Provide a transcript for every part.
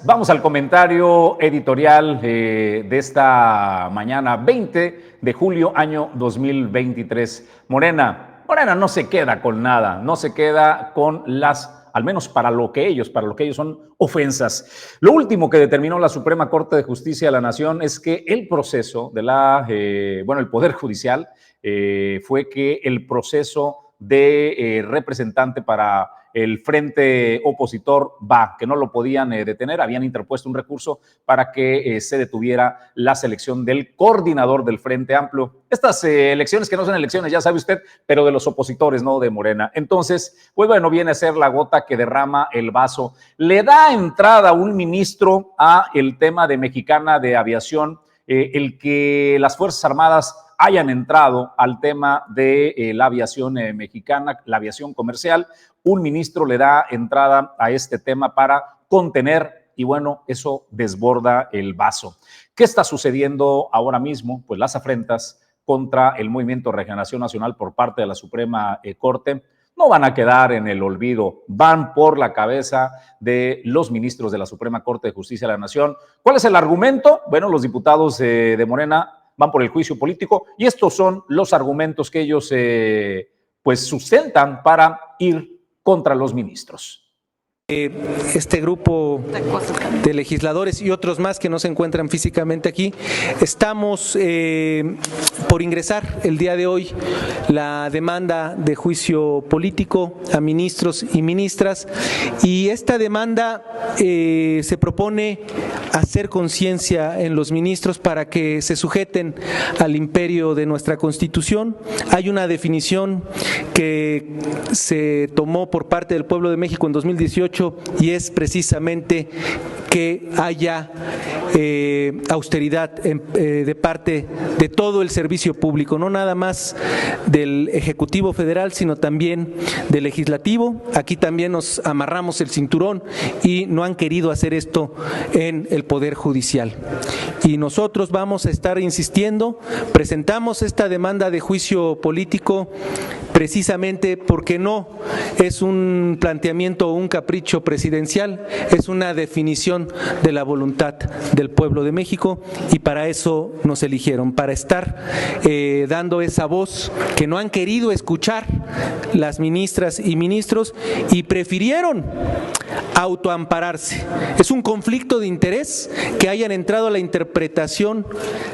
Vamos al comentario editorial de esta mañana, 20 de julio, año 2023. Morena no se queda con nada, no se queda con al menos para lo que ellos son ofensas. Lo último que determinó la Suprema Corte de Justicia de la Nación es que el proceso de el Poder Judicial fue que el proceso de representante para el frente opositor que no lo podían detener, habían interpuesto un recurso para que se detuviera la selección del coordinador del Frente Amplio. Estas elecciones que no son elecciones, ya sabe usted, pero de los opositores, no de Morena. Entonces, pues bueno, viene a ser la gota que derrama el vaso. Le da entrada un ministro a el tema de Mexicana de Aviación, el que las Fuerzas Armadas hayan entrado al tema de la aviación mexicana, la aviación comercial. Un ministro le da entrada a este tema para contener y bueno, eso desborda el vaso. ¿Qué está sucediendo ahora mismo? Pues las afrentas contra el Movimiento de Regeneración Nacional por parte de la Suprema Corte no van a quedar en el olvido, van por la cabeza de los ministros de la Suprema Corte de Justicia de la Nación. ¿Cuál es el argumento? Bueno, los diputados de Morena van por el juicio político y estos son los argumentos que ellos pues sustentan para ir contra los ministros. Este grupo de legisladores y otros más que no se encuentran físicamente aquí, estamos por ingresar el día de hoy la demanda de juicio político a ministros y ministras, y esta demanda se propone hacer conciencia en los ministros para que se sujeten al imperio de nuestra Constitución. Hay una definición que se tomó por parte del pueblo de México en 2018 y es precisamente que haya austeridad de parte de todo el servicio público, no nada más del Ejecutivo Federal, sino también del Legislativo. Aquí también nos amarramos el cinturón y no han querido hacer esto en el Poder Judicial. Y nosotros vamos a estar insistiendo, presentamos esta demanda de juicio político precisamente porque no es un planteamiento o un capricho presidencial, es una definición de la voluntad del pueblo de México, y para eso nos eligieron, para estar dando esa voz que no han querido escuchar las ministras y ministros y prefirieron autoampararse. Es un conflicto de interés que hayan entrado a la interpretación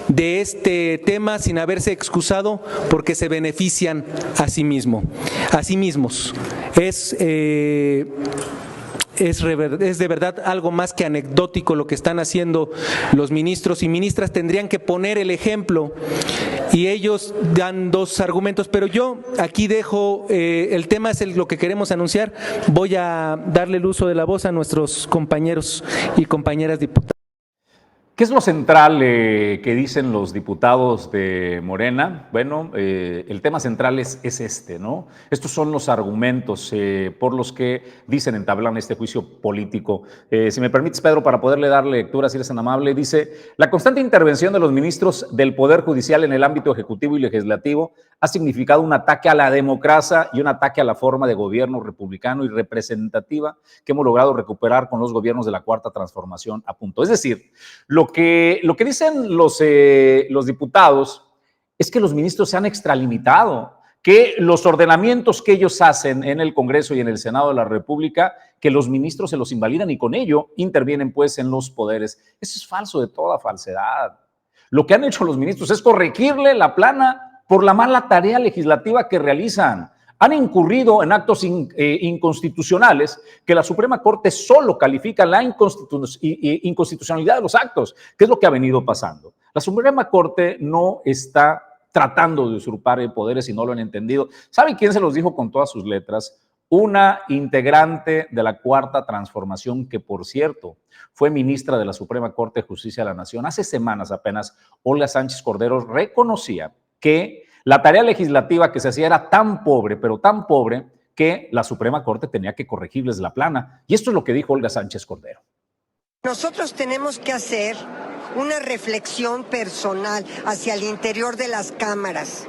de este tema sin haberse excusado porque se benefician a sí mismos. Es de verdad algo más que anecdótico lo que están haciendo los ministros y ministras. Tendrían que poner el ejemplo y ellos dan dos argumentos, pero yo aquí dejo, el tema es lo que queremos anunciar. Voy a darle el uso de la voz a nuestros compañeros y compañeras diputados. ¿Qué es lo central que dicen los diputados de Morena? Bueno, el tema central es este, ¿no? Estos son los argumentos por los que dicen entablan este juicio político. Si me permites, Pedro, para poderle dar lectura, si eres tan amable, dice: la constante intervención de los ministros del Poder Judicial en el ámbito ejecutivo y legislativo ha significado un ataque a la democracia y un ataque a la forma de gobierno republicano y representativa que hemos logrado recuperar con los gobiernos de la Cuarta Transformación a punto. Es decir, lo que dicen los diputados es que los ministros se han extralimitado, que los ordenamientos que ellos hacen en el Congreso y en el Senado de la República, que los ministros se los invalidan y con ello intervienen pues en los poderes. Eso es falso de toda falsedad. Lo que han hecho los ministros es corregirle la plana por la mala tarea legislativa que realizan. Han incurrido en actos inconstitucionales que la Suprema Corte solo califica la inconstitucionalidad de los actos, que es lo que ha venido pasando. La Suprema Corte no está tratando de usurpar poderes y no lo han entendido. ¿Sabe quién se los dijo con todas sus letras? Una integrante de la Cuarta Transformación que, por cierto, fue ministra de la Suprema Corte de Justicia de la Nación. Hace semanas apenas, Olga Sánchez Cordero reconocía que la tarea legislativa que se hacía era tan pobre, pero tan pobre, que la Suprema Corte tenía que corregirles la plana. Y esto es lo que dijo Olga Sánchez Cordero. Nosotros tenemos que hacer una reflexión personal hacia el interior de las cámaras.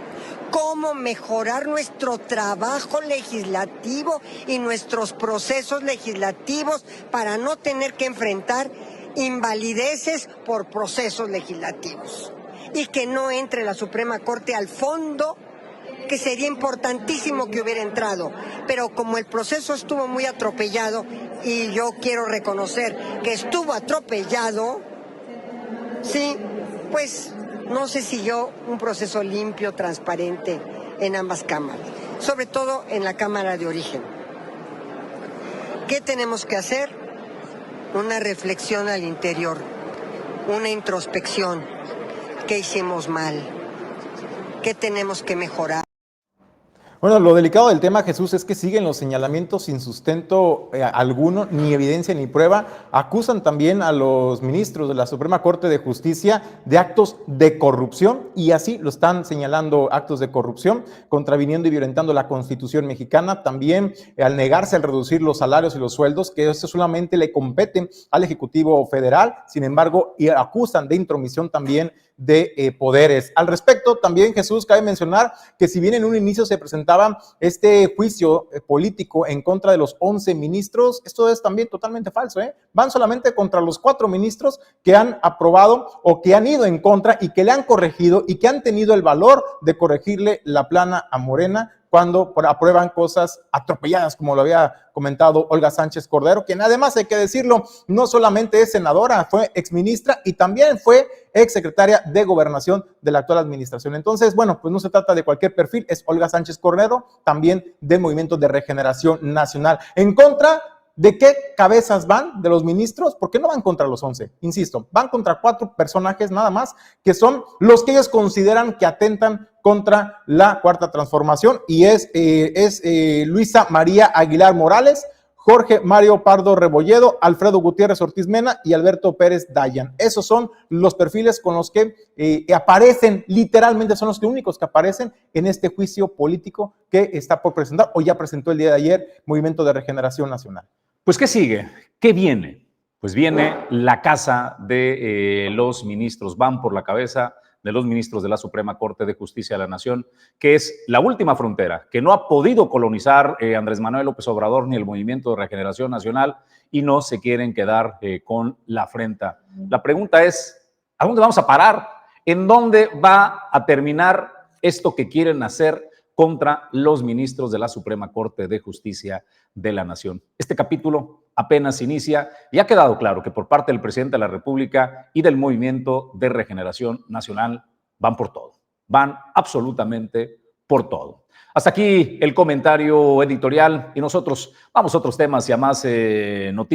Cómo mejorar nuestro trabajo legislativo y nuestros procesos legislativos para no tener que enfrentar invalideces por procesos legislativos y que no entre la Suprema Corte al fondo, que sería importantísimo que hubiera entrado, pero como el proceso estuvo muy atropellado, y yo quiero reconocer que estuvo atropellado, sí, pues no se siguió un proceso limpio, transparente en ambas cámaras, sobre todo en la Cámara de Origen. ¿Qué tenemos que hacer? Una reflexión al interior, una introspección. ¿Qué hicimos mal? ¿Qué tenemos que mejorar? Bueno, lo delicado del tema, Jesús, es que siguen los señalamientos sin sustento alguno, ni evidencia ni prueba. Acusan también a los ministros de la Suprema Corte de Justicia de actos de corrupción, y así lo están señalando, actos de corrupción, contraviniendo y violentando la Constitución mexicana. También al negarse a reducir los salarios y los sueldos, que eso solamente le competen al Ejecutivo Federal. Sin embargo, y acusan de intromisión también de poderes. Al respecto, también, Jesús, cabe mencionar que si bien en un inicio se presentaba este juicio político en contra de los 11 ministros, esto es también totalmente falso, ¿eh? Van solamente contra los 4 ministros que han aprobado o que han ido en contra y que le han corregido y que han tenido el valor de corregirle la plana a Morena cuando aprueban cosas atropelladas, como lo había comentado Olga Sánchez Cordero, quien además, hay que decirlo, no solamente es senadora, fue exministra y también fue exsecretaria de Gobernación de la actual administración. Entonces, bueno, pues no se trata de cualquier perfil, es Olga Sánchez Cordero, también del Movimiento de Regeneración Nacional. En contra ¿de qué cabezas van de los ministros? Porque no van contra los 11, insisto, van contra 4 personajes nada más, que son los que ellos consideran que atentan contra la Cuarta Transformación, y es Luisa María Aguilar Morales, Jorge Mario Pardo Rebolledo, Alfredo Gutiérrez Ortiz Mena y Alberto Pérez Dayan. Esos son los perfiles con los que aparecen, literalmente son los únicos que aparecen en este juicio político que está por presentar o ya presentó el día de ayer Movimiento de Regeneración Nacional. Pues, ¿qué sigue? ¿Qué viene? Pues viene la casa de los ministros, van por la cabeza de los ministros de la Suprema Corte de Justicia de la Nación, que es la última frontera que no ha podido colonizar Andrés Manuel López Obrador ni el Movimiento de Regeneración Nacional, y no se quieren quedar con la afrenta. La pregunta es, ¿a dónde vamos a parar? ¿En dónde va a terminar esto que quieren hacer contra los ministros de la Suprema Corte de Justicia de la Nación? Este capítulo apenas inicia y ha quedado claro que por parte del presidente de la República y del Movimiento de Regeneración Nacional van por todo, van absolutamente por todo. Hasta aquí el comentario editorial y nosotros vamos a otros temas y a más noticias.